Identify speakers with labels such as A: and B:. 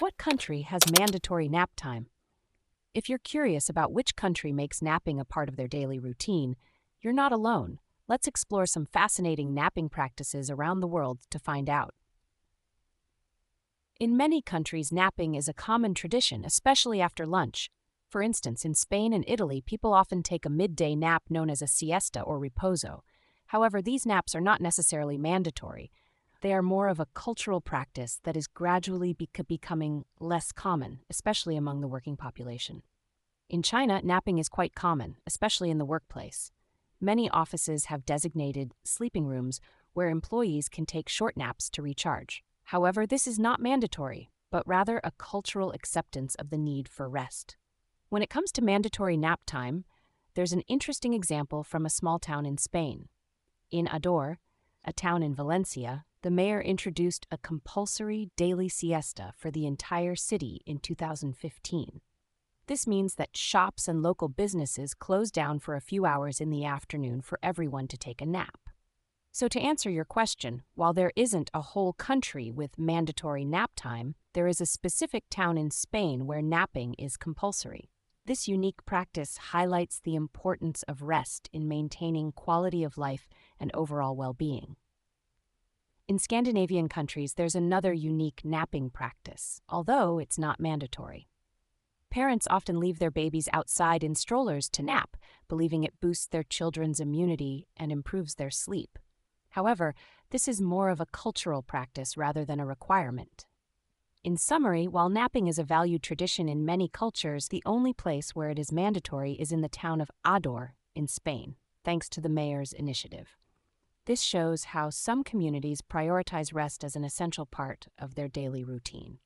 A: What country has mandatory nap time? If you're curious about which country makes napping a part of their daily routine, you're not alone. Let's explore some fascinating napping practices around the world to find out. In many countries, napping is a common tradition, especially after lunch. For instance, in Spain and Italy, people often take a midday nap known as a siesta or riposo. However, these naps are not necessarily mandatory. They are more of a cultural practice that is gradually becoming less common, especially among the working population. In China, napping is quite common, especially in the workplace. Many offices have designated sleeping rooms where employees can take short naps to recharge. However, this is not mandatory, but rather a cultural acceptance of the need for rest. When it comes to mandatory nap time, there's an interesting example from a small town in Spain. In Ador, a town in Valencia, the mayor introduced a compulsory daily siesta for the entire city in 2015. This means that shops and local businesses close down for a few hours in the afternoon for everyone to take a nap. So to answer your question, while there isn't a whole country with mandatory nap time, there is a specific town in Spain where napping is compulsory. This unique practice highlights the importance of rest in maintaining quality of life and overall well-being. In Scandinavian countries, there's another unique napping practice, although it's not mandatory. Parents often leave their babies outside in strollers to nap, believing it boosts their children's immunity and improves their sleep. However, this is more of a cultural practice rather than a requirement. In summary, while napping is a valued tradition in many cultures, the only place where it is mandatory is in the town of Ador in Spain, thanks to the mayor's initiative. This shows how some communities prioritize rest as an essential part of their daily routine.